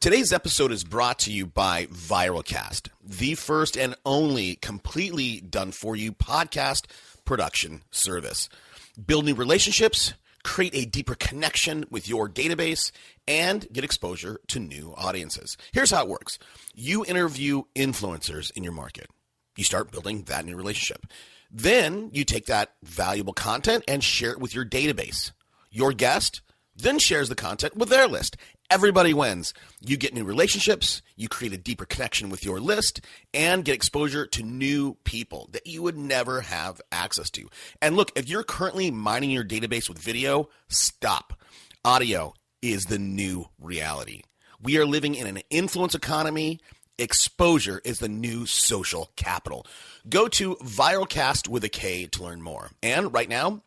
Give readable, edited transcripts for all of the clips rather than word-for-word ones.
Today's episode is brought to you by Viralcast, the first and only completely done-for-you podcast production service. Build new relationships, create a deeper connection with your database, and get exposure to new audiences. Here's how it works. You interview influencers in your market. You start building that new relationship. Then you take that valuable content and share it with your database. Your guest then shares the content with their list. Everybody wins. You get new relationships, you create a deeper connection with your list, and get exposure to new people that you would never have access to. And look, if you're currently mining your database with video, stop. Audio is the new reality. We are living in an influence economy. Exposure is the new social capital. Go to Viralcast with a K to learn more. And right now,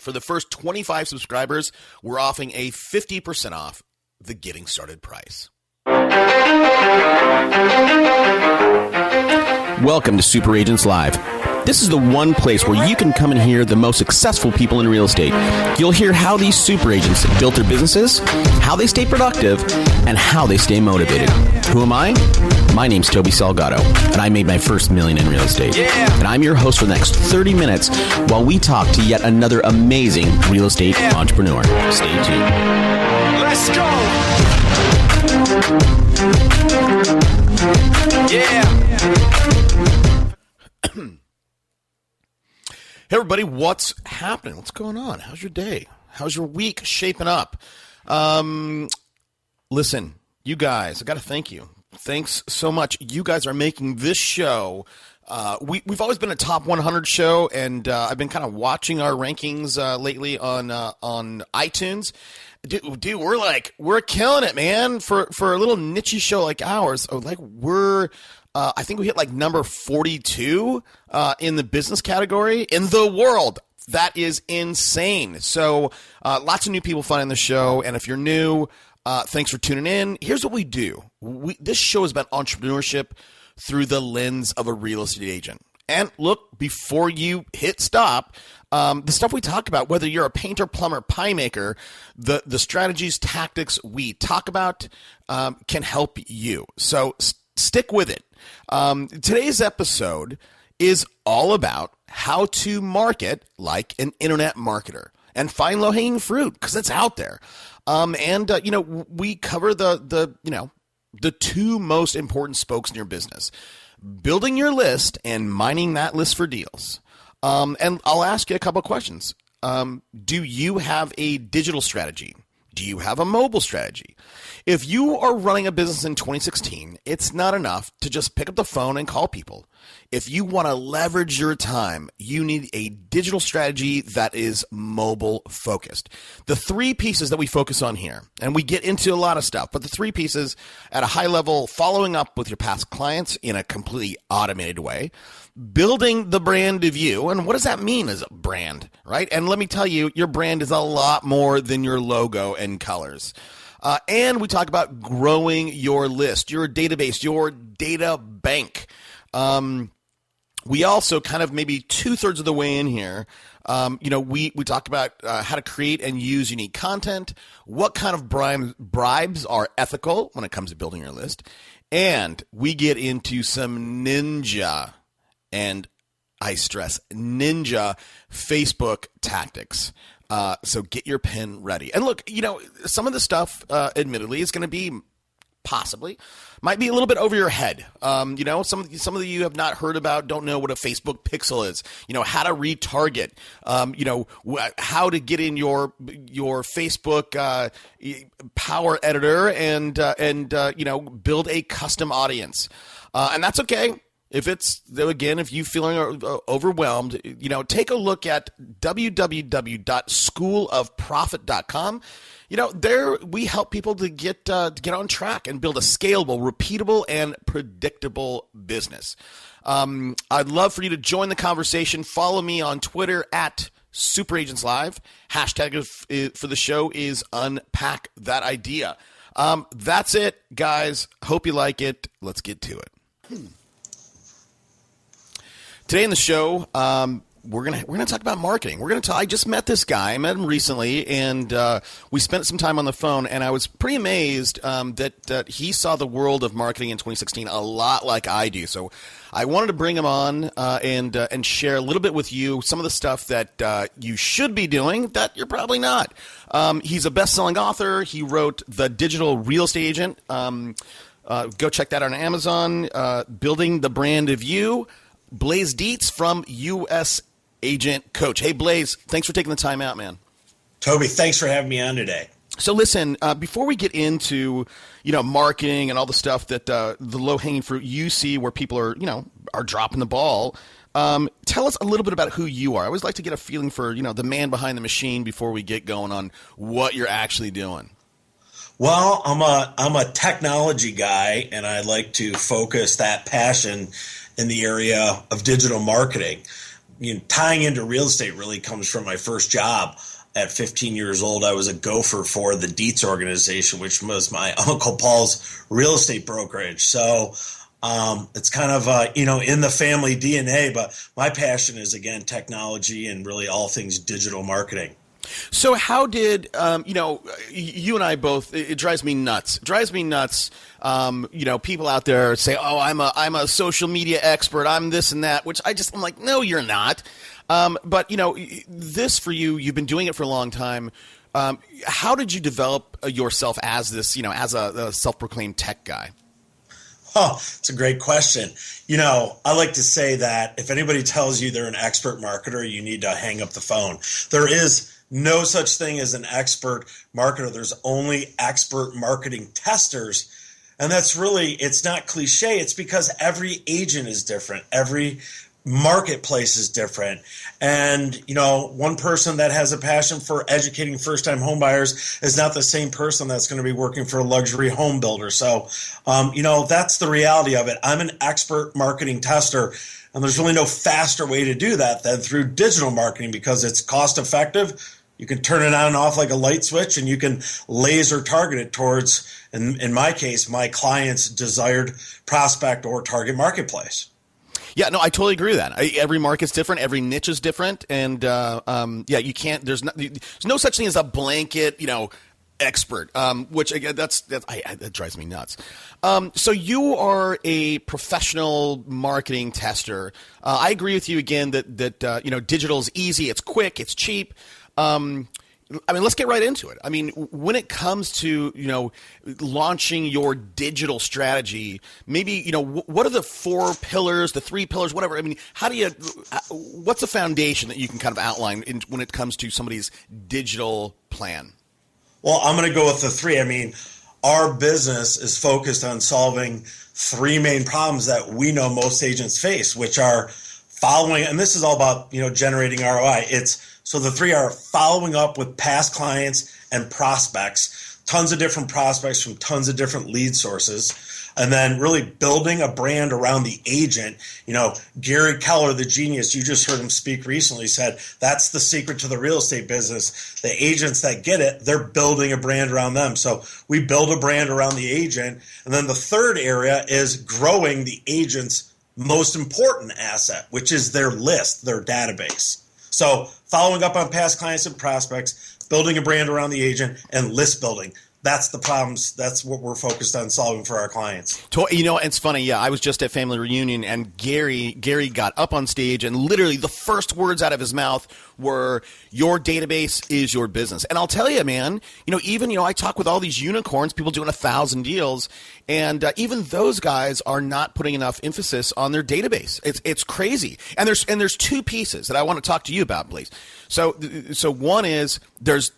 for the first 25 subscribers, we're offering a 50% off the getting started price. Welcome to Super Agents Live. This is the one place where you can come and hear the most successful people in real estate. You'll hear how these super agents built their businesses, how they stay productive, and how they stay motivated. Who am I? My name's Toby Salgado, and I made my first million in real estate. And I'm your host for the next 30 minutes while we talk to yet another amazing real estate entrepreneur. Stay tuned. Let's go! Yeah! Hey everybody, what's happening? What's going on? How's your day? How's your week shaping up? Listen, you guys, I got to thank you. Thanks so much. You guys are making this show. We've always been a top 100 show, and I've been kind of watching our rankings lately on iTunes. Dude, we're killing it, man. For a little niche show like ours, I think we hit like number 42 in the business category in the world. That is insane. So lots of new people finding the show. And if you're new, thanks for tuning in. Here's what we do. This show is about entrepreneurship through the lens of a real estate agent. And look, before you hit stop, the stuff we talk about, whether you're a painter, plumber, pie maker, the strategies, tactics we talk about can help you. So stick with it. Today's episode is all about how to market like an internet marketer and find low-hanging fruit because it's out there. We cover the two most important spokes in your business: building your list and mining that list for deals. And I'll ask you a couple of questions. Do you have a digital strategy? Do you have a mobile strategy? If you are running a business in 2016, it's not enough to just pick up the phone and call people. If you want to leverage your time, you need a digital strategy that is mobile focused. The three pieces that we focus on here, and we get into a lot of stuff, but the three pieces at a high level: following up with your past clients in a completely automated way, building the brand of you. And what does that mean as a brand, right? And let me tell you, your brand is a lot more than your logo and colors. And we talk about growing your list, your database, your data bank. We also kind of maybe 2/3 of the way in here, we talk about how to create and use unique content, what kind of bribes are ethical when it comes to building your list, and we get into some ninja, and I stress ninja, Facebook tactics. So get your pen ready. And look, some of the stuff, admittedly, is going to be might be a little bit over your head. Some of you have not heard about, don't know what a Facebook pixel is, how to retarget, how to get in your Facebook power editor and build a custom audience. And that's okay. If you feeling overwhelmed, take a look at www.schoolofprofit.com. There we help people to get on track and build a scalable, repeatable, and predictable business. I'd love for you to join the conversation. Follow me on Twitter at Super Agents Live. Hashtag for the show is Unpack That Idea. That's it, guys. Hope you like it. Let's get to it. Today in the show, we're gonna talk about marketing. I just met this guy. I met him recently, and we spent some time on the phone. And I was pretty amazed that he saw the world of marketing in 2016 a lot like I do. So I wanted to bring him on and share a little bit with you some of the stuff that you should be doing that you're probably not. He's a best-selling author. He wrote The Digital Real Estate Agent. Go check that out on Amazon. Building the Brand of You. Blaise Dietz from U.S. Agent Coach. Hey, Blaise, thanks for taking the time out, man. Toby, thanks for having me on today. So listen, before we get into, marketing and all the stuff that the low-hanging fruit you see where people are dropping the ball, tell us a little bit about who you are. I always like to get a feeling for, the man behind the machine before we get going on what you're actually doing. Well, I'm a technology guy, and I like to focus that passion in the area of digital marketing. Tying into real estate really comes from my first job. At 15 years old, I was a gopher for the Dietz organization, which was my Uncle Paul's real estate brokerage. So it's kind of, in the family DNA, but my passion is, again, technology and really all things digital marketing. So how did, you and I both, it drives me nuts. It drives me nuts, people out there say, oh, I'm a social media expert, I'm this and that, which I'm like, no, you're not. But, this for you, you've been doing it for a long time. How did you develop yourself as this, as a self-proclaimed tech guy? Oh, it's a great question. I like to say that if anybody tells you they're an expert marketer, you need to hang up the phone. There is no such thing as an expert marketer. There's only expert marketing testers. And that's really, it's not cliche. It's because every agent is different. Every marketplace is different. And, one person that has a passion for educating first-time homebuyers is not the same person that's going to be working for a luxury home builder. So, that's the reality of it. I'm an expert marketing tester, and there's really no faster way to do that than through digital marketing because it's cost-effective. You can turn it on and off like a light switch, and you can laser target it towards, in my case, my client's desired prospect or target marketplace. Yeah, no, I totally agree with that. Every market's different, every niche is different, and you can't. There's no such thing as a blanket, expert. Which again, that drives me nuts. So you are a professional marketing tester. I agree with you again that digital is easy, it's quick, it's cheap. Let's get right into it. When it comes to, launching your digital strategy, maybe, what are the 4 pillars, the 3 pillars, whatever? What's the foundation that you can kind of outline when it comes to somebody's digital plan? Well, I'm going to go with the 3. Our business is focused on solving 3 main problems that we know most agents face, which are following, and this is all about, generating ROI. So the 3 are following up with past clients and prospects, tons of different prospects from tons of different lead sources, and then really building a brand around the agent. Gary Keller, the genius, you just heard him speak recently, said that's the secret to the real estate business. The agents that get it, they're building a brand around them. So we build a brand around the agent. And then the 3rd area is growing the agent's most important asset, which is their list, their database. So following up on past clients and prospects, building a brand around the agent, and list building. That's the problems. That's what we're focused on solving for our clients. It's funny. Yeah, I was just at family reunion, and Gary got up on stage, and literally the first words out of his mouth were, "Your database is your business." And I'll tell you, man. I talk with all these unicorns, people doing 1,000 deals, and even those guys are not putting enough emphasis on their database. It's crazy. And there's 2 pieces that I want to talk to you about, Blaise. So one is there's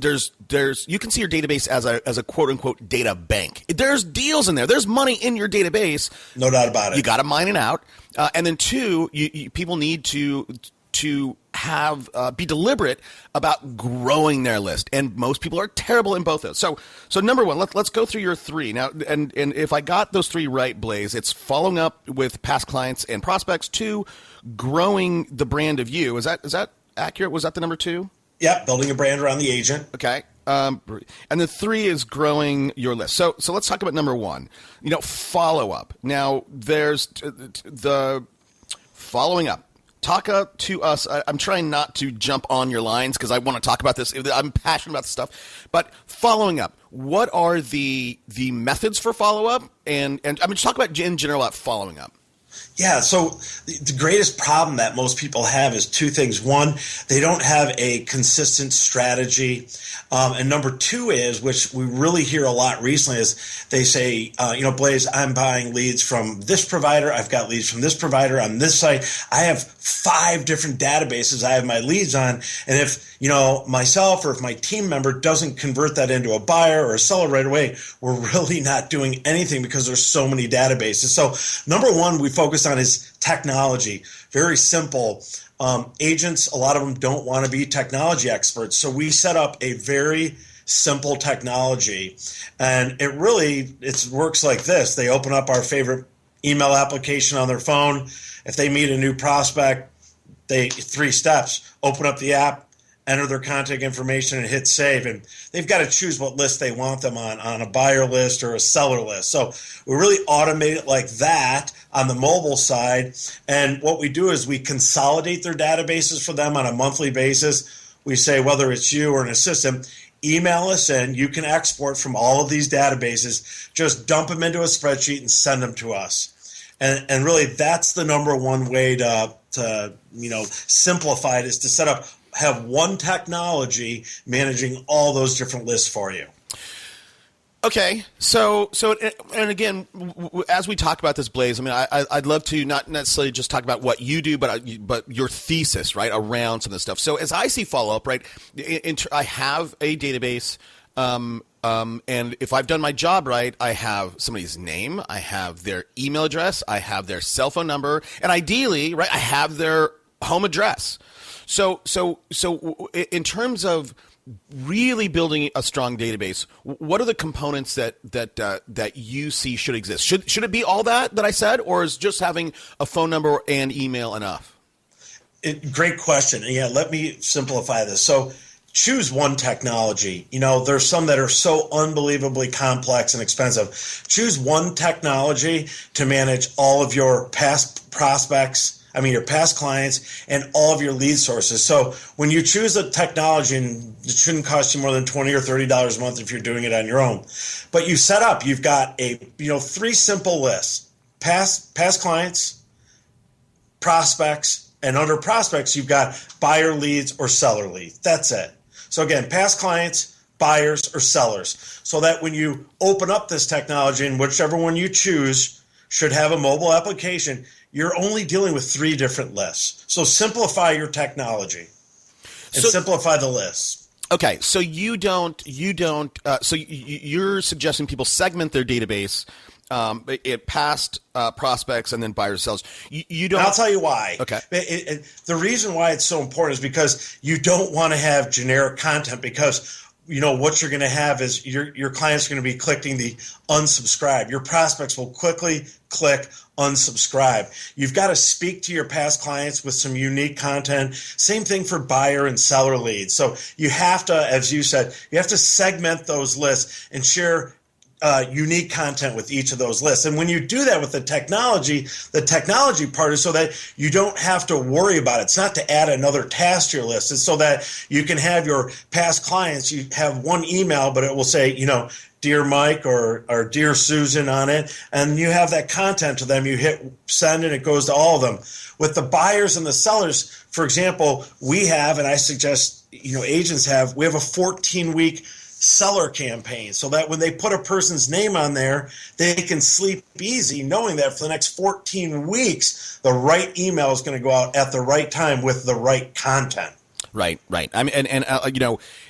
you can see your database as a quote unquote data bank. There's deals in there. There's money in your database. No doubt about it. You got to mine it out. And then 2, people need to have be deliberate about growing their list, and most people are terrible in both of those. So number 1, let's go through your 3 now. And if I got those 3 right, Blaise, it's following up with past clients and prospects. 2, growing the brand of you. Is that accurate? Was that the number 2? Yep, building a brand around the agent. Okay. And the 3 is growing your list. So let's talk about number 1. Follow up. Now there's the following up. talk to us. I'm trying not to jump on your lines because I want to talk about this. I'm passionate about this stuff. But following up, what are the methods for follow up? And I mean, just talk about in general about following up. Yeah, so the greatest problem that most people have is two things. One, they don't have a consistent strategy. And number two is, which we really hear a lot recently, is they say, Blaise, I'm buying leads from this provider. I've got leads from this provider on this site. I have 5 different databases I have my leads on. And if, myself or if my team member doesn't convert that into a buyer or a seller right away, we're really not doing anything because there's so many databases. So number one, we focus on is technology. Very simple. Agents, a lot of them don't want to be technology experts. So we set up a very simple technology. And it works like this. They open up our favorite email application on their phone. If they meet a new prospect, 3 steps, open up the app, enter their contact information and hit save. And they've got to choose what list they want them on a buyer list or a seller list. So we really automate it like that on the mobile side. And what we do is we consolidate their databases for them on a monthly basis. We say, whether it's you or an assistant, email us in. You can export from all of these databases. Just dump them into a spreadsheet and send them to us. And really, that's the number one way to simplify it, is to have one technology managing all those different lists for you. Okay, so and again, as we talk about this, Blaise, I mean, I'd love to not necessarily just talk about what you do, but your thesis, right, around some of this stuff. So as I see follow up, right, I have a database, and if I've done my job right, I have somebody's name, I have their email address, I have their cell phone number, and ideally, right, I have their home address. So in terms of really building a strong database, what are the components that you see should exist? Should it be all that I said, or is just having a phone number and email enough? Great question. Yeah, let me simplify this. So choose one technology. There's some that are so unbelievably complex and expensive. Choose one technology to manage all of your past prospects, your past clients, and all of your lead sources. So when you choose a technology, and it shouldn't cost you more than $20 or $30 a month if you're doing it on your own, but you've got 3 simple lists: past clients, prospects, and under prospects, you've got buyer leads or seller leads. That's it. So again, past clients, buyers, or sellers. So that when you open up this technology, and whichever one you choose should have a mobile application, you're only dealing with 3 different lists. So simplify your technology and simplify the lists. Okay, so you're suggesting people segment their database, past prospects and then buyers, sellers. You don't. And I'll tell you why. Okay. The reason why it's so important is because you don't want to have generic content, because what you're going to have is your clients are going to be clicking the unsubscribe. Your prospects will quickly click unsubscribe. You've got to speak to your past clients with some unique content. Same thing for buyer and seller leads. So you have to, as you said, you have to segment those lists and share unique content with each of those lists. And when you do that with the technology part is so that you don't have to worry about it. It's not to add another task to your list. It's so that you can have your past clients, you have one email, but it will say, Dear Mike or Dear Susan on it, and you have that content to them. You hit send and it goes to all of them. With the buyers and the sellers, for example, we have, and I suggest agents have, we have a 14-week seller campaign, so that when they put a person's name on there, they can sleep easy knowing that for the next 14 weeks, the right email is going to go out at the right time with the right content. Right. I mean,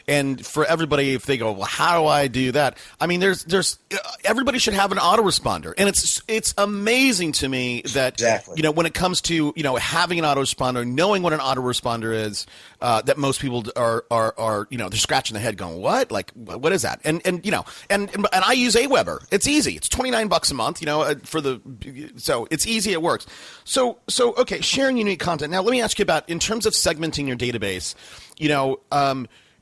and for everybody, if they go, well, how do I do that? I mean, there's everybody should have an autoresponder, and it's amazing to me that exactly. When it comes to having an autoresponder, knowing what an autoresponder is, that most people are they're scratching their head, going, what? Like, what is that? And I use Aweber. It's easy. It's $29 a month. So it's easy. It works. So okay, sharing unique content. Now let me ask you about, in terms of segmenting your database.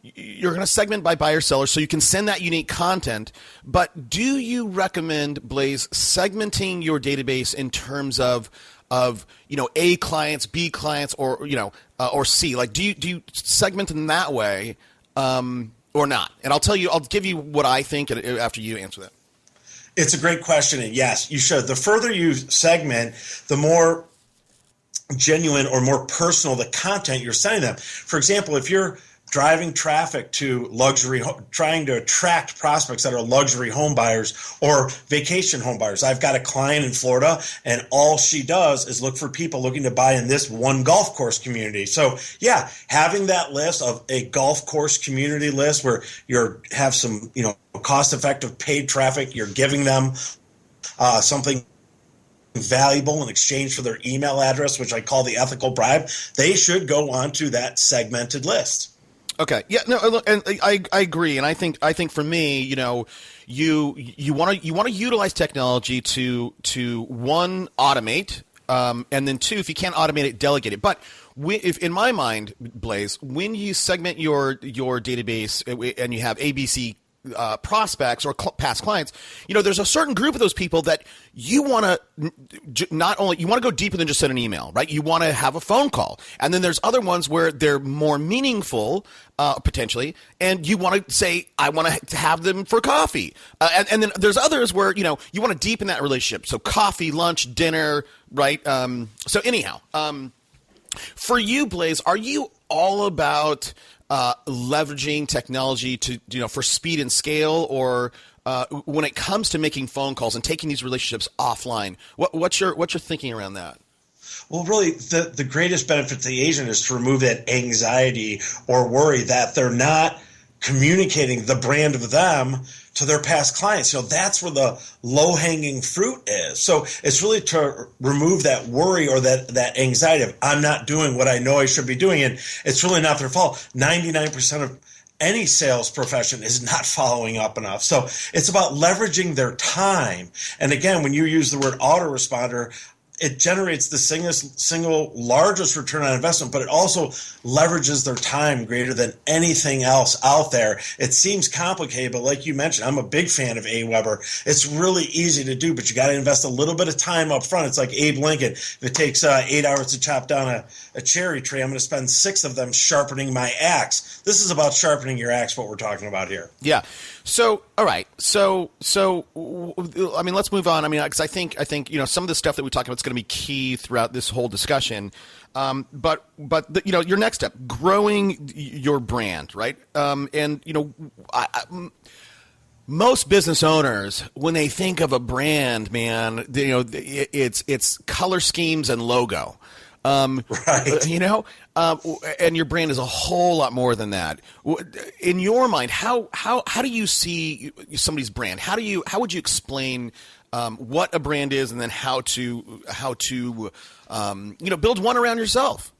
you're going to segment by buyer seller so you can send that unique content. But do you recommend, Blaise, segmenting your database in terms of A clients, B clients, or or C? Like, do you segment in that way or not? And I'll give you what I think after you answer that. It's a great question, and yes, you should. The further you segment, the more genuine or more personal the content you're sending them. For example, if you're driving traffic to trying to attract prospects that are luxury home buyers or vacation home buyers. I've got a client in Florida, and all she does is look for people looking to buy in this one golf course community. So yeah, having that list of a golf course community list where you have some, cost-effective paid traffic, you're giving them something valuable in exchange for their email address, which I call the ethical bribe, they should go onto that segmented list. Okay. Yeah. No. Look, and I agree, and I think for me, you want to utilize technology to one, automate, and then two, if you can't automate it, delegate it. But if in my mind, Blaise, when you segment your database and you have ABC prospects or past clients, there's a certain group of those people that you want to not only you want to go deeper than just send an email, right? You want to have a phone call, and then there's other ones where they're more meaningful, potentially, and you want to say, I want to have them for coffee, and then there's others where you want to deepen that relationship. So coffee, lunch, dinner, right? So anyhow, for you, Blaise, are you all about leveraging technology to for speed and scale, or when it comes to making phone calls and taking these relationships offline, what's your thinking around that? Well, really, the greatest benefit to the agent is to remove that anxiety or worry that they're not communicating the brand of them to their past clients. That's where the low-hanging fruit is. So it's really to remove that worry or that anxiety of I'm not doing what I know I should be doing. And it's really not their fault. 99% of any sales profession is not following up enough. So it's about leveraging their time. And again, when you use the word autoresponder, it generates the single largest return on investment, but it also leverages their time greater than anything else out there. It seems complicated, but like you mentioned, I'm a big fan of AWeber. It's really easy to do, but you got to invest a little bit of time up front. It's like Abe Lincoln. If it takes 8 hours to chop down a cherry tree, I'm going to spend 6 of them sharpening my axe. This is about sharpening your axe, what we're talking about here. Yeah. So, all right. So, I mean, let's move on. I mean, because I think, some of the stuff that we talked about is going to be key throughout this whole discussion. But your next step, growing your brand, right? Most business owners, when they think of a brand, man, it's color schemes and logo. Right. And your brand is a whole lot more than that. In your mind, how do you see somebody's brand? How would you explain what a brand is, and then how to build one around yourself?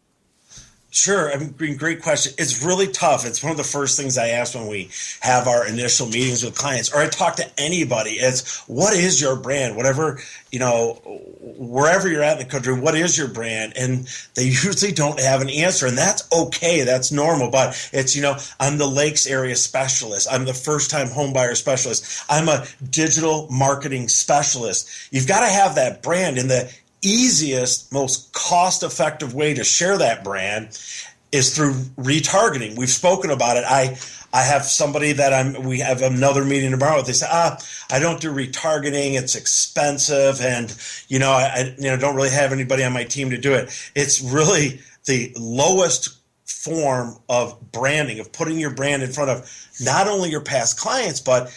Sure. I mean, great question. It's really tough. It's one of the first things I ask when we have our initial meetings with clients, or I talk to anybody. It's, what is your brand? Whatever, wherever you're at in the country, what is your brand? And they usually don't have an answer, and that's okay. That's normal. But it's, I'm the Lakes area specialist. I'm the first-time homebuyer specialist. I'm a digital marketing specialist. You've got to have that brand, and the easiest, most cost-effective way to share that brand is through retargeting. We've spoken about it. I have somebody that we have another meeting tomorrow. They say, I don't do retargeting. It's expensive, and I don't really have anybody on my team to do it. It's really the lowest form of branding, of putting your brand in front of not only your past clients, but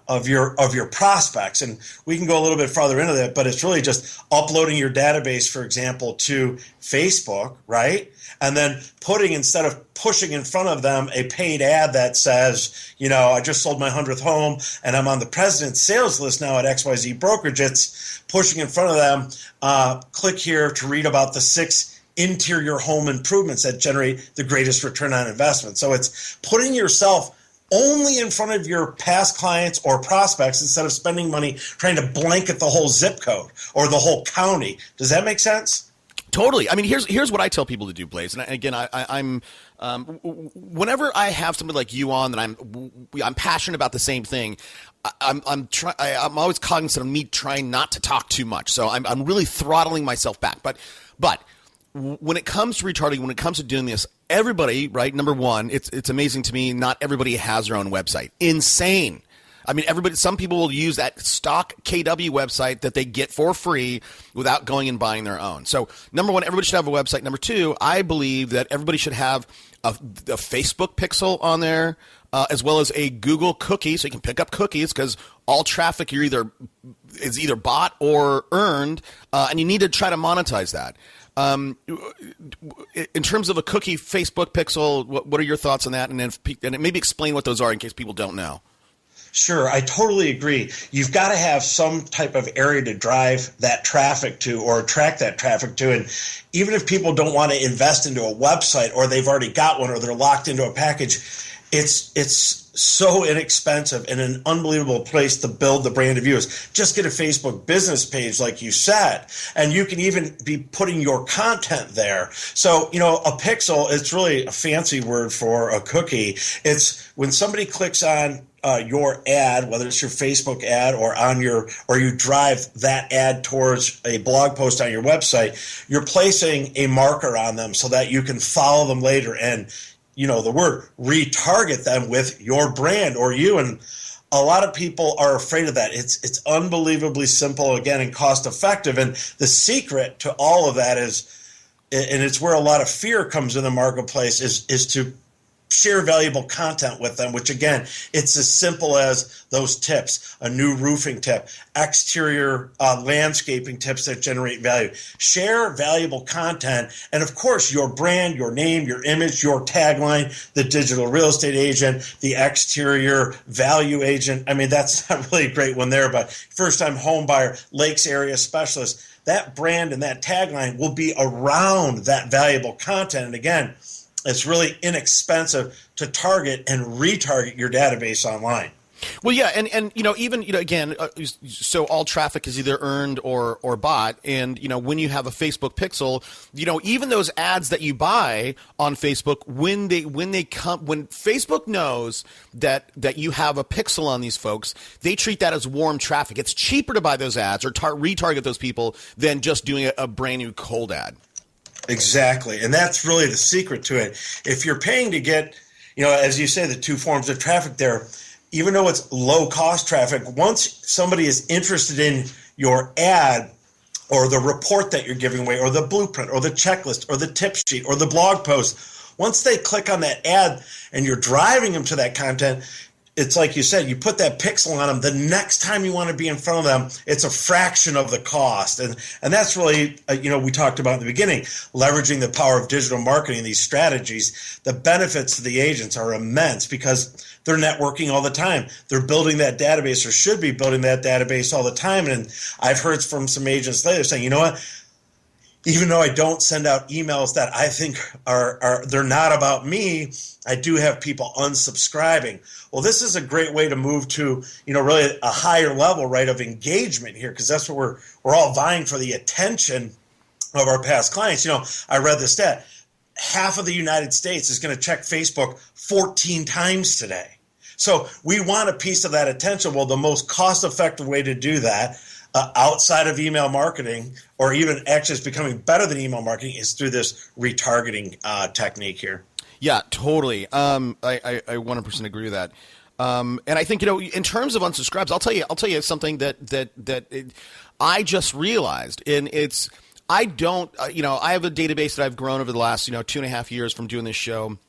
of your prospects. And we can go a little bit farther into that, but it's really just uploading your database, for example, to Facebook, right? And then instead of pushing in front of them a paid ad that says, I just sold my 100th home and I'm on the president's sales list now at XYZ brokerage, it's pushing in front of them, click here to read about the 6 interior home improvements that generate the greatest return on investment. So it's putting yourself only in front of your past clients or prospects instead of spending money trying to blanket the whole zip code or the whole county. Does that make sense? Totally. I mean, here's what I tell people to do, Blaise. And again, I'm Whenever I have somebody like you on that I'm passionate about the same thing, I'm always cognizant of me trying not to talk too much. So I'm really throttling myself back. But when it comes to retargeting, when it comes to doing this, everybody, right? Number one, it's amazing to me. Not everybody has their own website. Insane. I mean, some people will use that stock KW website that they get for free without going and buying their own. So number one, everybody should have a website. Number two, I believe that everybody should have a Facebook pixel on there, as well as a Google cookie, so you can pick up cookies, because all traffic is either bought or earned, and you need to try to monetize that. In terms of a cookie Facebook pixel, what are your thoughts on that? And then maybe explain what those are in case people don't know. Sure, I totally agree. You've got to have some type of area to drive that traffic to or attract that traffic to. And even if people don't want to invest into a website, or they've already got one, or they're locked into a package, it's so inexpensive and an unbelievable place to build the brand of yours. Just get a Facebook business page, like you said, and you can even be putting your content there. So, a pixel, it's really a fancy word for a cookie. It's when somebody clicks on your ad, whether it's your Facebook ad or you drive that ad towards a blog post on your website, you're placing a marker on them so that you can follow them later and, the word, retarget them with your brand or you. And a lot of people are afraid of that. It's unbelievably simple, again, and cost effective. And the secret to all of that is, and it's where a lot of fear comes in the marketplace, is to share valuable content with them, which, again, it's as simple as those tips, a new roofing tip, exterior landscaping tips that generate value. Share valuable content. And, of course, your brand, your name, your image, your tagline, the digital real estate agent, the exterior value agent. I mean, that's not really a great one there, but first-time home buyer, Lakes area specialist, that brand and that tagline will be around that valuable content. And, again, it's really inexpensive to target and retarget your database online. Well, yeah, and even again, so all traffic is either earned or bought, and when you have a Facebook pixel, even those ads that you buy on Facebook, when Facebook knows that you have a pixel on these folks, they treat that as warm traffic. It's cheaper to buy those ads or retarget those people than just doing a brand new cold ad. Exactly. And that's really the secret to it. If you're paying to get, as you say, the two forms of traffic there, even though it's low cost traffic, once somebody is interested in your ad or the report that you're giving away or the blueprint or the checklist or the tip sheet or the blog post, once they click on that ad and you're driving them to that content, it's like you said, you put that pixel on them. The next time you want to be in front of them, it's a fraction of the cost. And that's really, we talked about in the beginning, leveraging the power of digital marketing, these strategies. The benefits to the agents are immense because they're networking all the time. They're building that database, or should be building that database all the time. And I've heard from some agents later saying, you know what? Even though I don't send out emails that I think they're not about me, I do have people unsubscribing. Well, this is a great way to move to, really a higher level, right, of engagement here, because that's what we're all vying for, the attention of our past clients. I read this stat. Half of the United States is going to check Facebook 14 times today. So we want a piece of that attention. Well, the most cost-effective way to do that, outside of email marketing, or even actually it's becoming better than email marketing, is through this retargeting technique here. Yeah, totally. I 100% agree with that. And I think, in terms of unsubscribes, I'll tell you something that I just realized, and I don't, I have a database that I've grown over the last, 2.5 years from doing this show.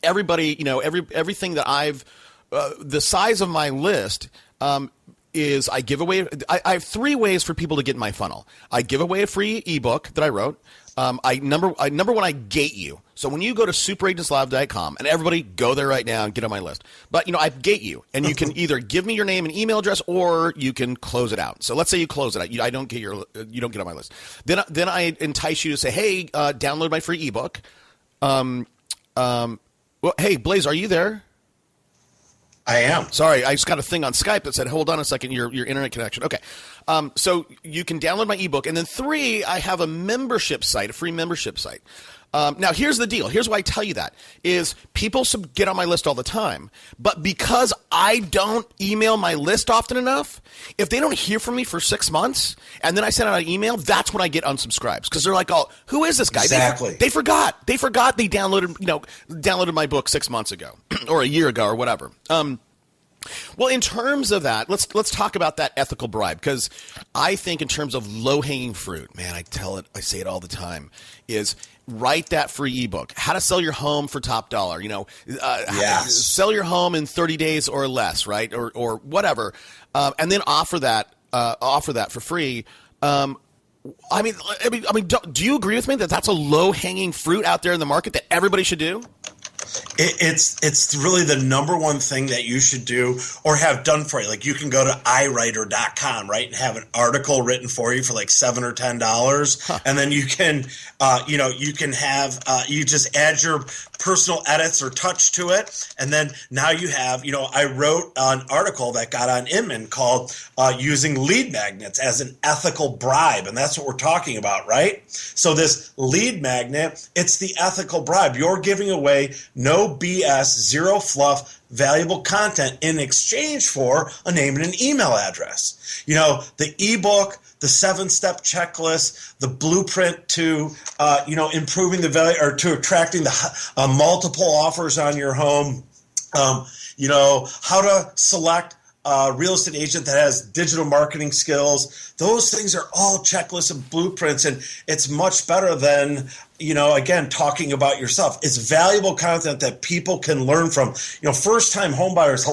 Everybody, everything that the size of my list, is I give away. I have 3 ways for people to get in my funnel. I give away a free ebook that I wrote. Number one, I gate you. So when you go to superagentslive.com, and everybody go there right now and get on my list. But I gate you, and you can either give me your name and email address, or you can close it out. So let's say you close it out. You don't get on my list. Then I entice you to say, hey, download my free ebook. Well, hey, Blaise, are you there? I am. Sorry, I just got a thing on Skype that said, hold on a second, your internet connection. Okay. So you can download my ebook. And then 3, I have a membership site, a free membership site. Now, here's the deal. Here's why I tell you that is people get on my list all the time. But because I don't email my list often enough, if they don't hear from me for 6 months and then I send out an email, that's when I get unsubscribes because they're like, oh, who is this guy? Exactly. They forgot. They downloaded my book 6 months ago or a year ago or whatever. Well, in terms of that, let's talk about that ethical bribe because I think in terms of low-hanging fruit, man, I say it all the time, is write that free ebook, how to sell your home for top dollar, Yes. Sell your home in 30 days or less, right? Or whatever. And then offer that for free. I mean, do you agree with me that that's a low-hanging fruit out there in the market that everybody should do? It's really the number one thing that you should do or have done for you. Like you can go to iWriter.com, right, and have an article written for you for like $7 or $10, and then you can, you can have you just add your personal edits or touch to it, and then now you have, I wrote an article that got on Inman called "Using Lead Magnets as an Ethical Bribe," and that's what we're talking about, right? So this lead magnet, it's the ethical bribe. You're giving away no BS, zero fluff, valuable content in exchange for a name and an email address. The ebook, the 7-step checklist, the blueprint to, improving the value or to attracting the multiple offers on your home. How to select a real estate agent that has digital marketing skills. Those things are all checklists and blueprints, and it's much better than, again, talking about yourself. It's valuable content that people can learn from. First-time homebuyers,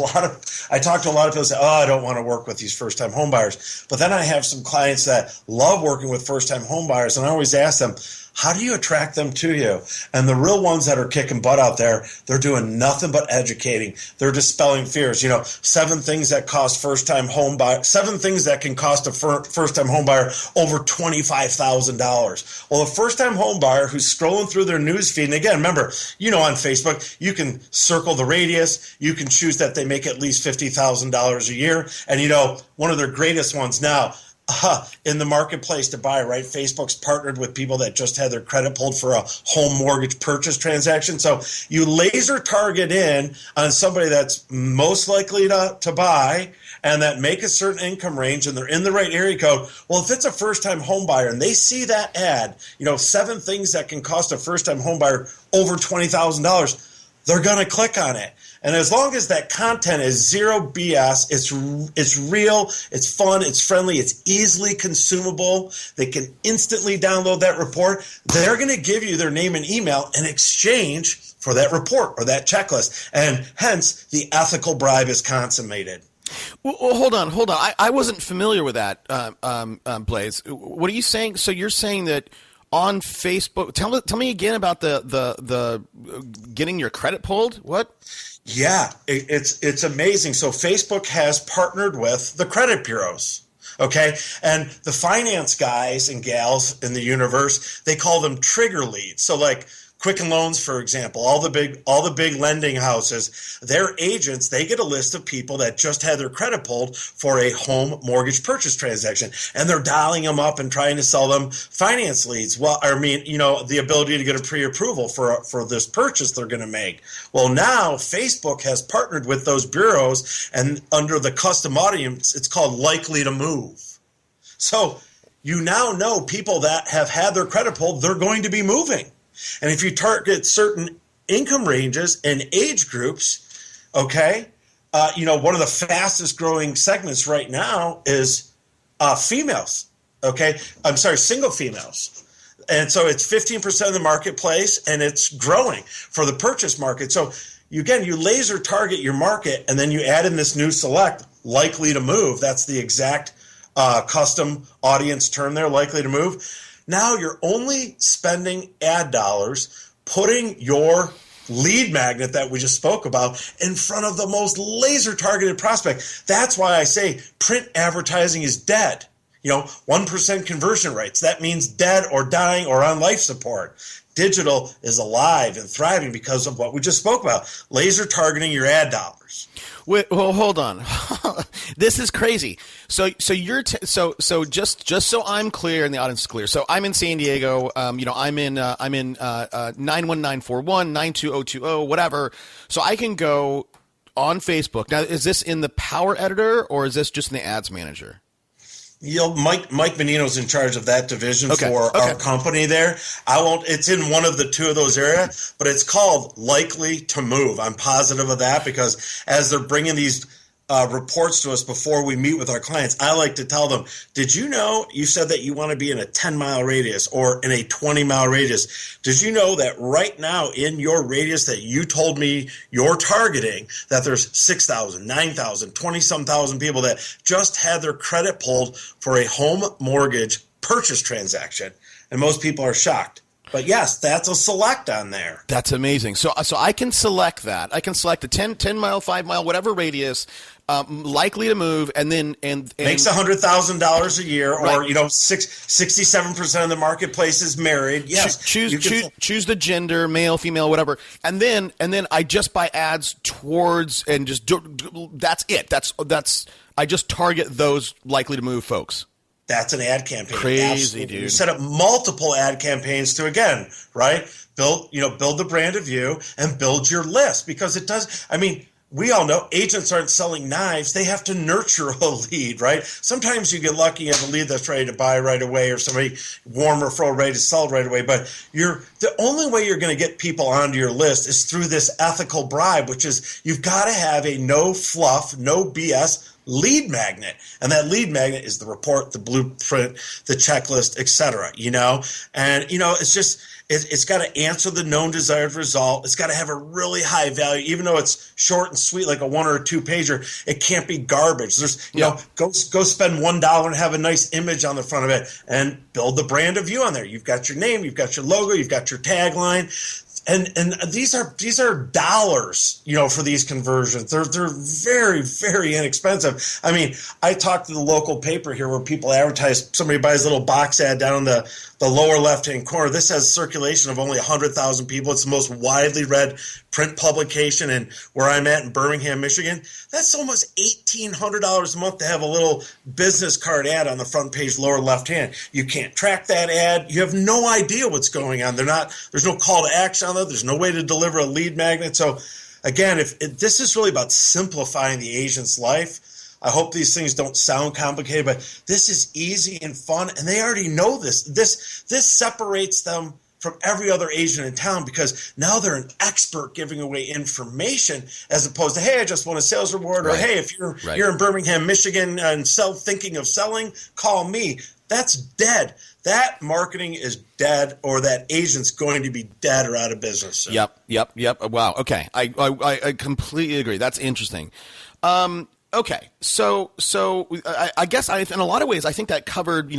I talk to a lot of people say, oh, I don't want to work with these first-time homebuyers. But then I have some clients that love working with first-time homebuyers, and I always ask them, how do you attract them to you? And the real ones that are kicking butt out there, they're doing nothing but educating. They're dispelling fears. 7 things that cost first-time home buyer, 7 things that can cost a first-time home buyer over $25,000. Well, a first-time home buyer who's scrolling through their news feed, and again, remember, on Facebook, you can circle the radius. You can choose that they make at least $50,000 a year. And, one of their greatest ones now, in the marketplace to buy, right? Facebook's partnered with people that just had their credit pulled for a home mortgage purchase transaction. So you laser target in on somebody that's most likely to buy and that make a certain income range and they're in the right area code. Well, if it's a first-time home buyer and they see that ad, 7 things that can cost a first-time home buyer over $20,000, they're going to click on it. And as long as that content is zero BS, it's real, it's fun, it's friendly, it's easily consumable, they can instantly download that report, they're going to give you their name and email in exchange for that report or that checklist. And hence, the ethical bribe is consummated. Well, hold on. I wasn't familiar with that, Blaise. What are you saying? So you're saying that on Facebook, tell me again about the getting your credit pulled. What? Yeah, it's amazing. So Facebook has partnered with the credit bureaus. Okay. And the finance guys and gals in the universe, they call them trigger leads. So like Quicken Loans, for example, all the big lending houses, their agents, they get a list of people that just had their credit pulled for a home mortgage purchase transaction, and they're dialing them up and trying to sell them finance leads. Well, the ability to get a pre-approval for this purchase they're going to make. Well, now Facebook has partnered with those bureaus, and under the custom audience, it's called likely to move. So you now know people that have had their credit pulled, they're going to be moving. And if you target certain income ranges and age groups, okay, one of the fastest growing segments right now is females, okay? I'm sorry, single females. And so it's 15% of the marketplace, and it's growing for the purchase market. So you laser target your market, and then you add in this new select, likely to move. That's the exact custom audience term there, likely to move. Now you're only spending ad dollars, putting your lead magnet that we just spoke about in front of the most laser targeted prospect. That's why I say print advertising is dead. 1% conversion rates. That means dead or dying or on life support. digital is alive and thriving because of what we just spoke about, laser targeting your ad dollars. Wait, well, hold on. This is crazy. So just so I'm clear and the audience is clear. So I'm in San Diego. I'm in 91941, 92020, whatever. So I can go on Facebook. Now, is this in the Power Editor or is this just in the Ads Manager? Mike Menino's in charge of that division for our company there. It's in one of the two of those areas, but it's called Likely to Move. I'm positive of that because as they're bringing these reports to us before we meet with our clients, I like to tell them, did you know you said that you want to be in a 10-mile radius or in a 20-mile radius? Did you know that right now in your radius that you told me you're targeting, that there's 6,000, 9,000, 20-some thousand people that just had their credit pulled for a home mortgage purchase transaction? And most people are shocked. But yes, that's a select on there. That's amazing. So I can select that. I can select a 10-mile, 5-mile, whatever radius, likely to move, and makes $100,000 a year, or 67% of the marketplace is married. Yes, choose the gender, male, female, whatever, and then I just buy ads towards and just that's it. That's I just target those likely to move folks. That's an ad campaign. Crazy, absolutely. dude. You set up multiple ad campaigns to, again, right? Build the brand of you and build your list, because it does. I mean, we all know agents aren't selling knives. They have to nurture a lead, right? Sometimes you get lucky and have a lead that's ready to buy right away, or somebody warm referral ready to sell right away. But the only way you're going to get people onto your list is through this ethical bribe, which is you've got to have a no fluff, no BS lead magnet. And that lead magnet is the report, the blueprint, the checklist, etc. And it's just it's got to answer the known desired result. It's got to have a really high value, even though it's short and sweet like a 1 or a 2 pager. It can't be garbage. There's go spend $1 and have a nice image on the front of it and build the brand of you on there. You've got your name, you've got your logo, you've got your tagline. And these are dollars, for these conversions. They're very, very inexpensive. I mean, I talked to the local paper here where people advertise. Somebody buys a little box ad down in the lower left-hand corner. This has circulation of only 100,000 people. It's the most widely read print publication. And where I'm at in Birmingham, Michigan, that's almost $1,800 a month to have a little business card ad on the front page, lower left-hand. You can't track that ad. You have no idea what's going on. There's no call to action on it. There's no way to deliver a lead magnet. So, again, if this is really about simplifying the agent's life. I hope these things don't sound complicated, but this is easy and fun, and they already know this. This separates them from every other agent in town, because now they're an expert giving away information, as opposed to, hey, I just want a sales reward, or hey, if you're in Birmingham, Michigan, and thinking of selling, call me. That's dead. That marketing is dead, or that agent's going to be dead or out of business. So. Yep. Wow. Okay. I completely agree. That's interesting. Okay, so I guess in a lot of ways I think that covered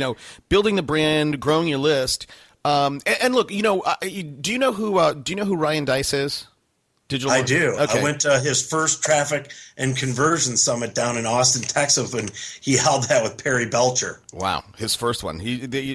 building the brand, growing your list, and look, do you know who Ryan Dietz is? I do. Okay. I went to his first traffic and conversion summit down in Austin, Texas, when he held that with Perry Belcher. Wow, his first one.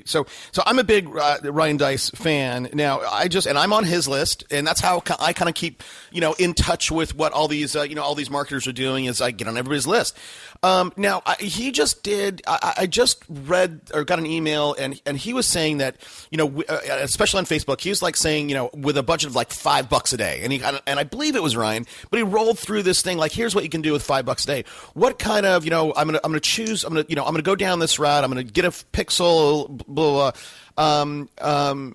So I'm a big Ryan Dietz fan. Now and I'm on his list, and that's how I kind of keep in touch with what all these all these marketers are doing. Is I get on everybody's list. Now he just did. I just read or got an email, and he was saying that especially on Facebook, he was like saying with a budget of like $5 a day, and I believe it was Ryan, but he rolled through this thing like, here's what you can do with $5 a day. What kind of I'm gonna choose. I'm gonna go down this route. I'm gonna get a pixel. Blah, blah.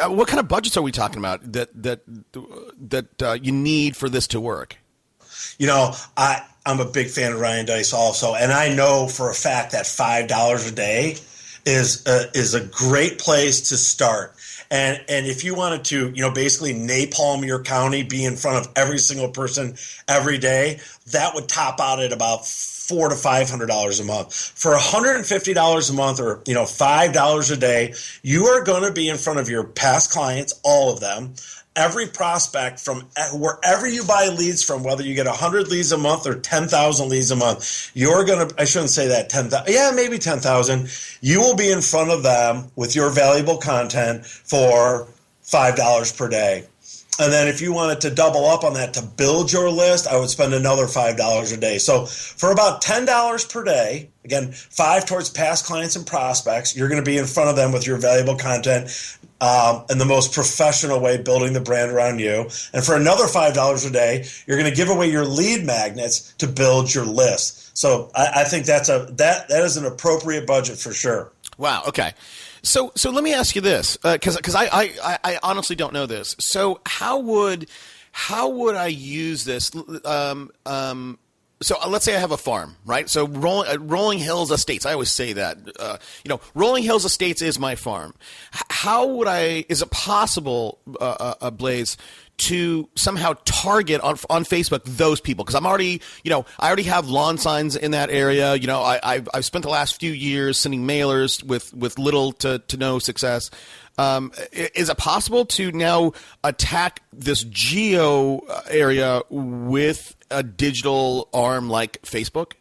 What kind of budgets are we talking about that you need for this to work? I'm a big fan of Ryan Dietz also, and I know for a fact that $5 a day is a great place to start. And if you wanted to, basically napalm your county, be in front of every single person every day, that would top out at about $400 to $500 a month. For $150 a month, or $5 a day, you are going to be in front of your past clients, all of them. Every prospect from wherever you buy leads from, whether you get 100 leads a month or 10,000 leads a month, you're going to, I shouldn't say that, 10,000, yeah, maybe 10,000. You will be in front of them with your valuable content for $5 per day. And then if you wanted to double up on that to build your list, I would spend another $5 a day. So for about $10 per day, again, 5 towards past clients and prospects, you're going to be in front of them with your valuable content in the most professional way, building the brand around you. And for another $5 a day, you're going to give away your lead magnets to build your list. So I think that is an appropriate budget for sure. Wow. Okay. So let me ask you this, because I honestly don't know this. So how would I use this? So let's say I have a farm, right? So Rolling Hills Estates. I always say that. Rolling Hills Estates is my farm. How would I? Is it possible, Blaise, to somehow target on Facebook those people? Because I already have lawn signs in that area. I've spent the last few years sending mailers with little to no success. Is it possible to now attack this geo area with a digital arm like Facebook?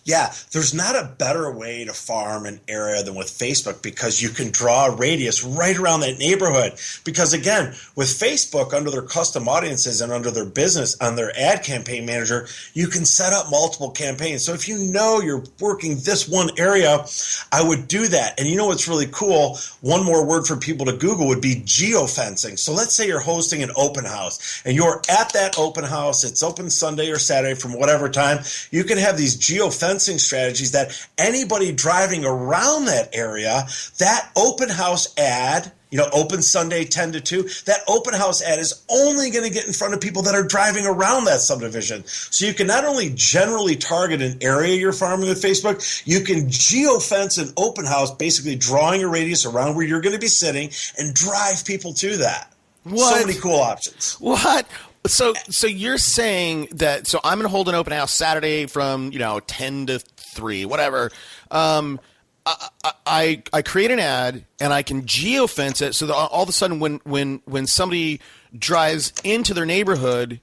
Yeah, there's not a better way to farm an area than with Facebook, because you can draw a radius right around that neighborhood. Because again, with Facebook, under their custom audiences and under their business, on their ad campaign manager, you can set up multiple campaigns. So if you know you're working this one area, I would do that. And you know what's really cool? One more word for people to Google would be geofencing. So let's say you're hosting an open house and you're at that open house. It's open Sunday or Saturday from whatever time. You can have these geofencing strategies that anybody driving around that area, that open house ad, open Sunday 10 to 2, that open house ad is only going to get in front of people that are driving around that subdivision. So you can not only generally target an area you're farming with Facebook, you can geofence an open house, basically drawing a radius around where you're going to be sitting and drive people to that. What? So many cool options. What? So you're saying that? So I'm going to hold an open house Saturday from 10 to 3, whatever. I create an ad and I can geofence it so that all of a sudden when somebody drives into their neighborhood,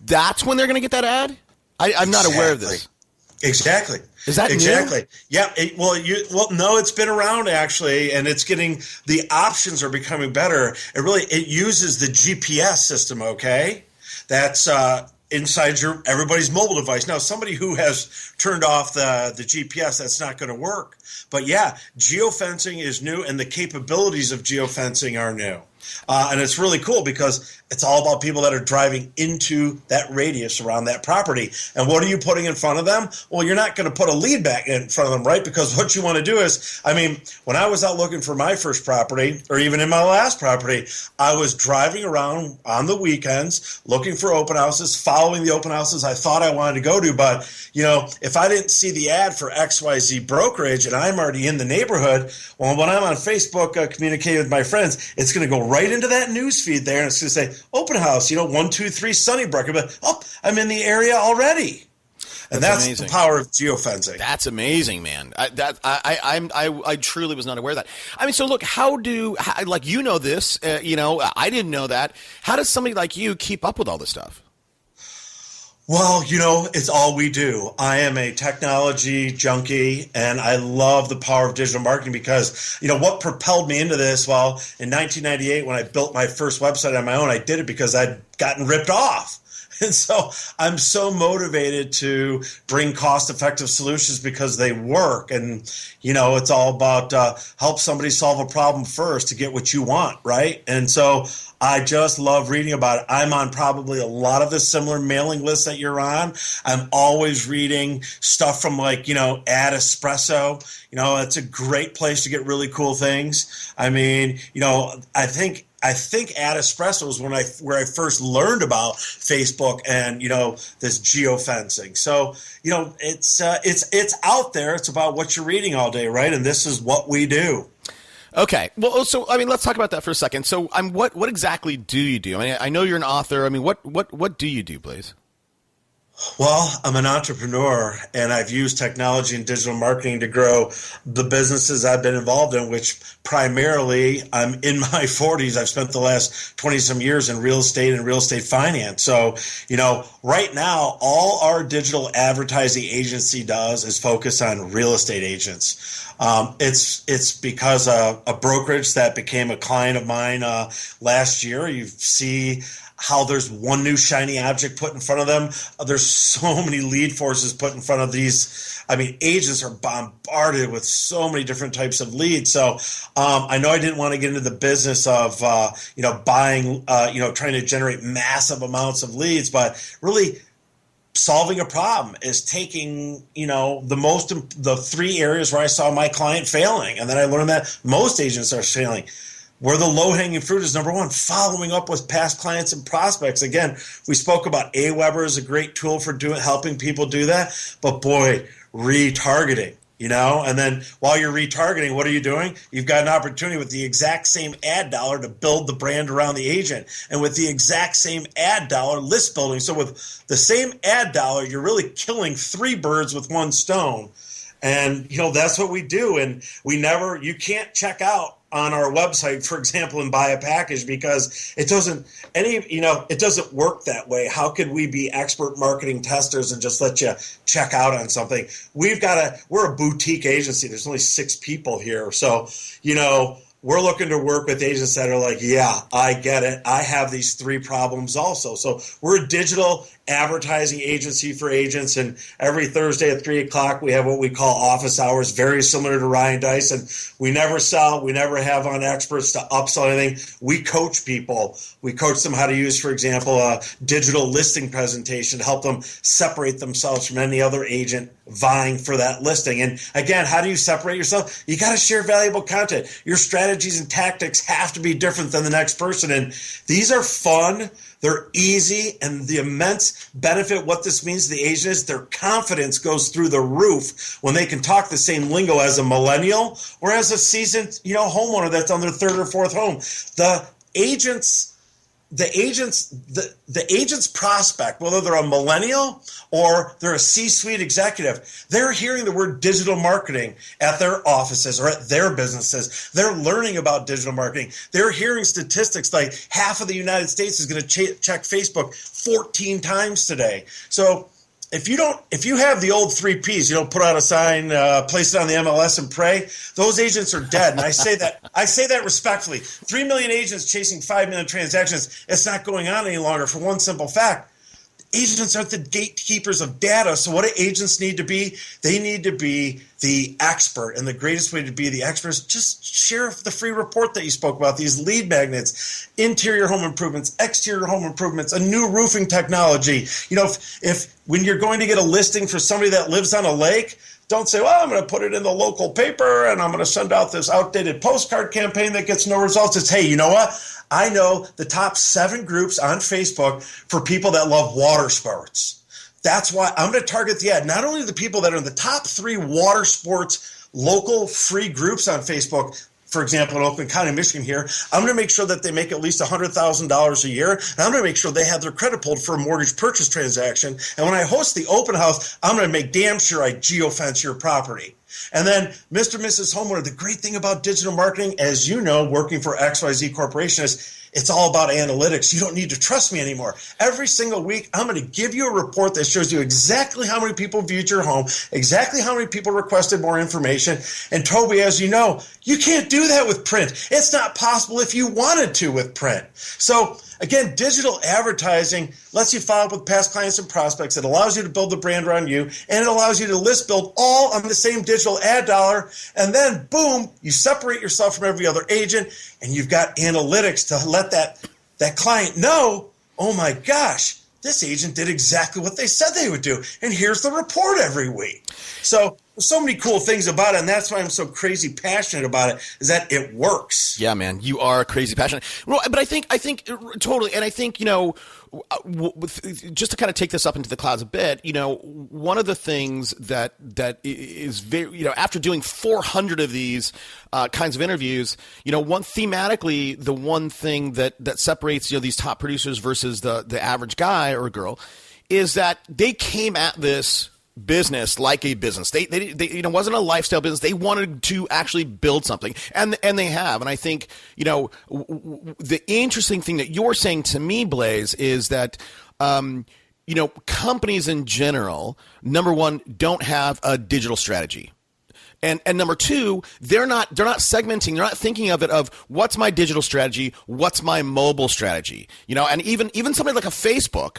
that's when they're going to get that ad. I'm not aware of this. Exactly. Is that exactly? New? Yeah. No, it's been around actually, and it's getting, the options are becoming better. It uses the GPS system. Okay, that's inside everybody's mobile device. Now, somebody who has turned off the GPS, that's not going to work. But yeah, geofencing is new, and the capabilities of geofencing are new. And it's really cool because it's all about people that are driving into that radius around that property. And what are you putting in front of them? Well, you're not going to put a lead back in front of them, right? Because what you want to do is, when I was out looking for my first property, or even in my last property, I was driving around on the weekends looking for open houses, following the open houses I thought I wanted to go to. But, if I didn't see the ad for XYZ brokerage and I'm already in the neighborhood, well, when I'm on Facebook communicating with my friends, it's going to go right into that news feed there, and it's going to say open house, 123 Sunnybrook. But I'm in the area already, and that's the power of geofencing. That's amazing, man. I truly was not aware of that. So look, how this? I didn't know that. How does somebody like you keep up with all this stuff? Well, it's all we do. I am a technology junkie, and I love the power of digital marketing because, what propelled me into this? Well, in 1998, when I built my first website on my own, I did it because I'd gotten ripped off. And so I'm so motivated to bring cost-effective solutions because they work. And, it's all about help somebody solve a problem first to get what you want, right? And so I just love reading about it. I'm on probably a lot of the similar mailing lists that you're on. I'm always reading stuff from Ad Espresso. It's a great place to get really cool things. I think Ad Espresso is where I first learned about Facebook and this geofencing. So it's out there. It's about what you're reading all day, right? And this is what we do. Okay. Well, so let's talk about that for a second. So what exactly do you do? I know you're an author. What do you do, Blaise? Well, I'm an entrepreneur and I've used technology and digital marketing to grow the businesses I've been involved in, which primarily I'm in my 40s. I've spent the last 20 some years in real estate and real estate finance. So, right now, all our digital advertising agency does is focus on real estate agents. It's because a brokerage that became a client of mine last year. You see how there's one new shiny object put in front of them. There's so many lead forces put in front of these. I mean, agents are bombarded with so many different types of leads. So I know I didn't want to get into the business of, buying, trying to generate massive amounts of leads, but really solving a problem is taking, the three areas where I saw my client failing. And then I learned that most agents are failing. Where the low-hanging fruit is, number one, following up with past clients and prospects. Again, we spoke about AWeber is a great tool for helping people do that. But boy, retargeting, and then while you're retargeting, what are you doing? You've got an opportunity with the exact same ad dollar to build the brand around the agent. And with the exact same ad dollar, list building. So with the same ad dollar, you're really killing three birds with one stone. And, that's what we do. And you can't check out on our website, for example, and buy a package because it doesn't work that way. How could we be expert marketing testers and just let you check out on something? We're a boutique agency. There's only 6 people here. So, we're looking to work with agents that are like, yeah, I get it. I have these 3 problems also. So we're a digital advertising agency for agents. And every Thursday at 3 o'clock, we have what we call office hours, very similar to Ryan Dice. And we never sell. We never have on experts to upsell anything. We coach people. We coach them how to use, for example, a digital listing presentation to help them separate themselves from any other agent vying for that listing. And again, how do you separate yourself? You got to share valuable content. Your strategies and tactics have to be different than the next person. And these are fun. They're easy, and the immense benefit, what this means to the agent is their confidence goes through the roof when they can talk the same lingo as a millennial or as a seasoned, homeowner that's on their 3rd or 4th home. The agent's prospect, whether they're a millennial or they're a C-suite executive, they're hearing the word digital marketing at their offices or at their businesses. They're learning about digital marketing. They're hearing statistics like half of the United States is going to check Facebook 14 times today. So if you have the old 3 Ps, put out a sign, place it on the MLS and pray, those agents are dead. And I say that respectfully. 3 million agents chasing 5 million transactions. It's not going on any longer for one simple fact. Agents aren't the gatekeepers of data. So what do agents need to be? They need to be the expert. And the greatest way to be the expert is just share the free report that you spoke about, these lead magnets, interior home improvements, exterior home improvements, a new roofing technology. If when you're going to get a listing for somebody that lives on a lake, don't say, well, I'm going to put it in the local paper and I'm going to send out this outdated postcard campaign that gets no results. It's, hey, you know what? I know the top 7 groups on Facebook for people that love water sports. That's why I'm going to target the ad. Not only the people that are in the top 3 water sports local free groups on Facebook, for example, in Oakland County, Michigan here, I'm going to make sure that they make at least $100,000 a year. And I'm going to make sure they have their credit pulled for a mortgage purchase transaction. And when I host the open house, I'm going to make damn sure I geofence your property. And then Mr. and Mrs. Homeowner, the great thing about digital marketing, as you know, working for XYZ Corporation is it's all about analytics. You don't need to trust me anymore. Every single week, I'm going to give you a report that shows you exactly how many people viewed your home, exactly how many people requested more information. And Toby, as you know, you can't do that with print. It's not possible if you wanted to with print. So again, digital advertising lets you follow up with past clients and prospects. It allows you to build the brand around you, and it allows you to list build all on the same digital ad dollar. And then, boom, you separate yourself from every other agent, and you've got analytics to let that client know, oh my gosh, this agent did exactly what they said they would do. And here's the report every week. So many cool things about it, and that's why I'm so crazy passionate about it, is that it works. Yeah, man, you are crazy passionate. Well, but I think totally, and I think, just to kind of take this up into the clouds a bit, one of the things that is very, after doing 400 of these kinds of interviews, thematically, the one thing that separates, these top producers versus the average guy or girl is that they came at this business like a business. They it wasn't a lifestyle business. They wanted to actually build something, and they have. And I think the interesting thing that you're saying to me, Blaise, is that companies in general, number one, don't have a digital strategy. And number two, they're not segmenting. They're not thinking of it of what's my digital strategy, what's my mobile strategy, and even somebody like a Facebook,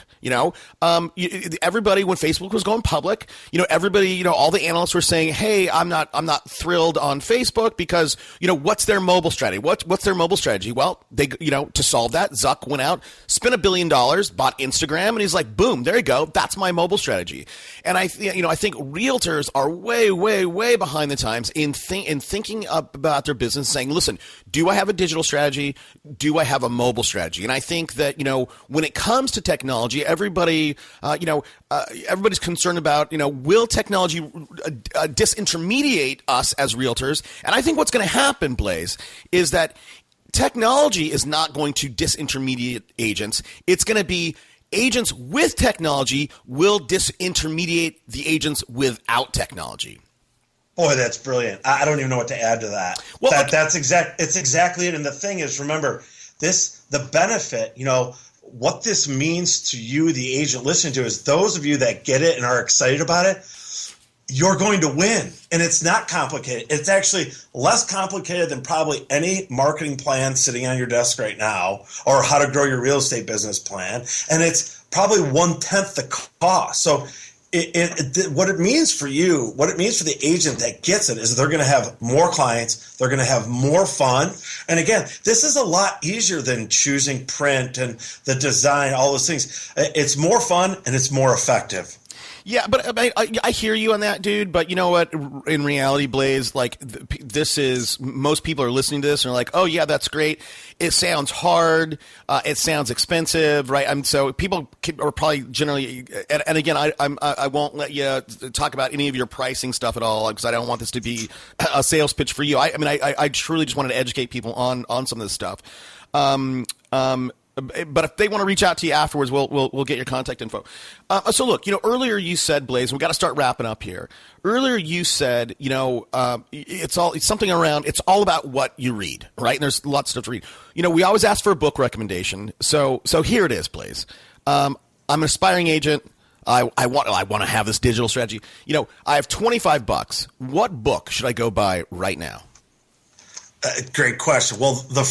everybody, when Facebook was going public, everybody, all the analysts were saying, hey, I'm not thrilled on Facebook because, what's their mobile strategy? What's their mobile strategy? Well, they, to solve that, Zuck went out, spent $1 billion, bought Instagram, and he's like, boom, there you go. That's my mobile strategy. And I think realtors are way, way, way behind the times in thinking about their business, saying, listen, do I have a digital strategy? Do I have a mobile strategy? And I think that, when it comes to technology, everybody, everybody's concerned about, will technology disintermediate us as realtors? And I think what's going to happen, Blaise, is that technology is not going to disintermediate agents. It's going to be agents with technology will disintermediate the agents without technology. Boy, that's brilliant. I don't even know what to add to that. Well, it's exactly it. And the thing is, remember, the benefit, what this means to you, the agent listening to, is those of you that get it and are excited about it, you're going to win. And it's not complicated. It's actually less complicated than probably any marketing plan sitting on your desk right now, or how to grow your real estate business plan. And it's probably 1/10 the cost. So what it means for you, what it means for the agent that gets it, is they're going to have more clients, they're going to have more fun. And again, this is a lot easier than choosing print and the design, all those things. It's more fun and it's more effective. Yeah, but I hear you on that, dude. But you know what? In reality, Blaise, like this is, most people are listening to this and are like, "Oh yeah, that's great. It sounds hard. It sounds expensive, right?" So people are probably generally, and again, I won't let you talk about any of your pricing stuff at all, because I don't want this to be a sales pitch for you. I truly just wanted to educate people on some of this stuff. But if they want to reach out to you afterwards, we'll get your contact info. So look, earlier you said, Blaise, we got to start wrapping up here. Earlier you said, it's all about what you read, right? And there's lots of stuff to read. We always ask for a book recommendation. So here it is, Blaise. I'm an aspiring agent. I want to have this digital strategy. I have $25. What book should I go buy right now? Great question. Well, the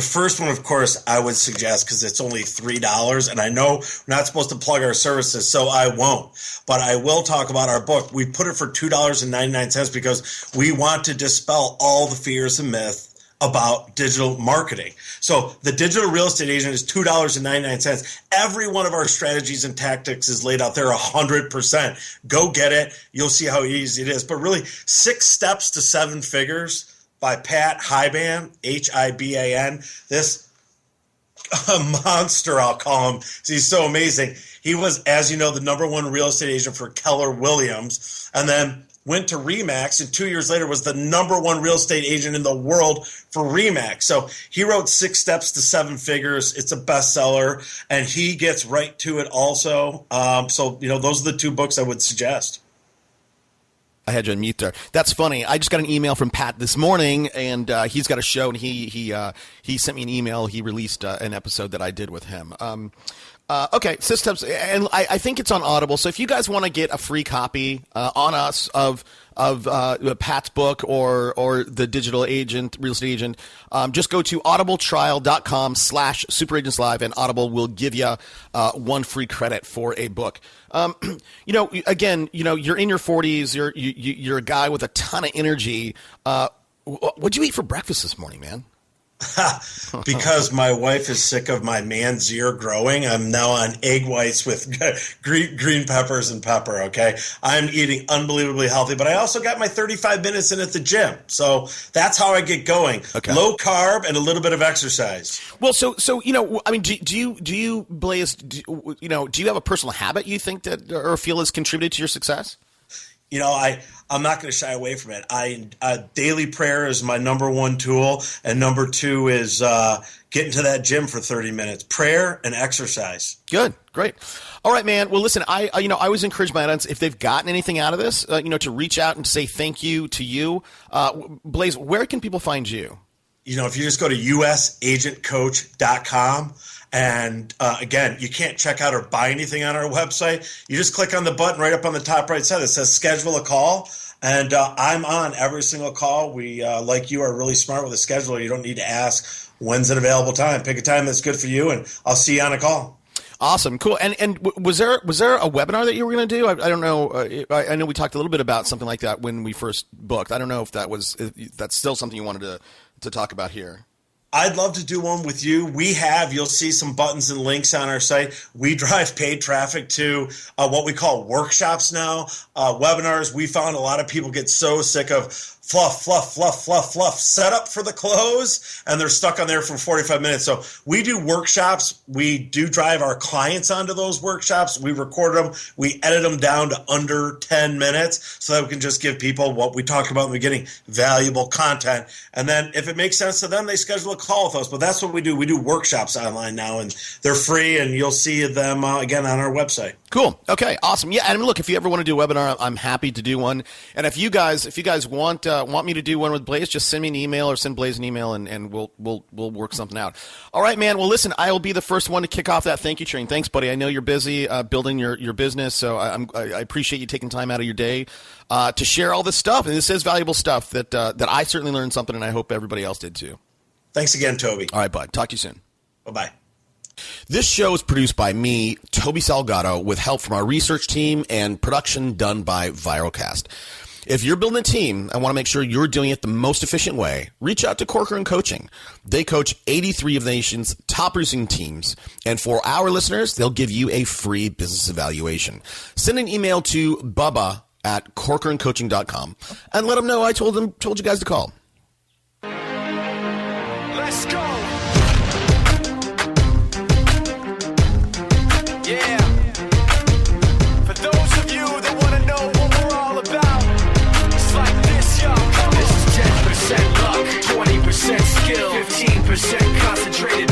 first one, of course, I would suggest, because it's only $3, and I know we're not supposed to plug our services, so I won't. But I will talk about our book. We put it for $2.99 because we want to dispel all the fears and myths about digital marketing. So the digital real estate agent is $2.99. Every one of our strategies and tactics is laid out there 100%. Go get it. You'll see how easy it is. But really, 6 Steps to 7 Figures by Pat Hiban, Hiban. This monster, I'll call him. He's so amazing. He was, as you know, the #1 real estate agent for Keller Williams, and then went to RE/MAX, and 2 years later was the #1 real estate agent in the world for RE/MAX. So he wrote 6 Steps to 7 Figures. It's a bestseller, and he gets right to it also. So those are the 2 books I would suggest. I had you on mute there. That's funny. I just got an email from Pat this morning, and he's got a show, and he sent me an email. He released an episode that I did with him. Okay, systems, and I think it's on Audible. So if you guys want to get a free copy on us of Pat's book or the digital agent, real estate agent, just go to audibletrial.com/superagentslive, and Audible will give you 1 free credit for a book. Again, you're in your 40s. You're a guy with a ton of energy. What'd you eat for breakfast this morning, man? Because my wife is sick of my man's ear growing, I'm now on egg whites with green peppers and pepper, okay? I'm eating unbelievably healthy, but I also got my 35 minutes in at the gym. So that's how I get going. Okay. Low carb and a little bit of exercise. Well, so I mean, do you, Blaise, do you have a personal habit you think that or feel has contributed to your success? I'm not going to shy away from it. Daily prayer is my number one tool, and number two is getting to that gym for 30 minutes. Prayer and exercise. Good, great. All right, man. Well, listen, I always encourage my audience, if they've gotten anything out of this, to reach out and say thank you to you. Blaise, where can people find you? If you just go to usagentcoach.com. And again, you can't check out or buy anything on our website. You just click on the button right up on the top right side that says schedule a call. And I'm on every single call. We, like you, are really smart with a scheduler. You don't need to ask when's an available time. Pick a time that's good for you, and I'll see you on a call. Awesome, cool. And was there a webinar that you were going to do? I don't know. I know we talked a little bit about something like that when we first booked. I don't know if that's still something you wanted to talk about here. I'd love to do one with you. You'll see some buttons and links on our site. We drive paid traffic to what we call workshops now, webinars. We found a lot of people get so sick of fluff, set up for the close, and they're stuck on there for 45 minutes. So we do workshops. We do drive our clients onto those workshops. We record them. We edit them down to under 10 minutes so that we can just give people what we talked about in the beginning, valuable content. And then if it makes sense to them, they schedule a call with us. But that's what we do. We do workshops online now, and they're free, and you'll see them again on our website. Cool. Okay. Awesome. Yeah. And look, if you ever want to do a webinar, I'm happy to do one. And if you guys want me to do one with Blaise, just send me an email or send Blaise an email, and we'll work something out. All right, man. Well, listen, I will be the first one to kick off that thank you train. Thanks, buddy. I know you're busy building your business, so I appreciate you taking time out of your day to share all this stuff. And this is valuable stuff that I certainly learned something, and I hope everybody else did too. Thanks again, Toby. All right, bud. Talk to you soon. Bye-bye. This show is produced by me, Toby Salgado, with help from our research team and production done by Viralcast. If you're building a team and want to make sure you're doing it the most efficient way, reach out to Corcoran Coaching. They coach 83 of the nation's top producing teams. And for our listeners, they'll give you a free business evaluation. Send an email to bubba@corcorancoaching.com and let them know I told you guys to call. Let's go. Yeah. For those of you that want to know what we're all about, it's like this, yo. This is 10% luck, 20% skill, 15% concentrated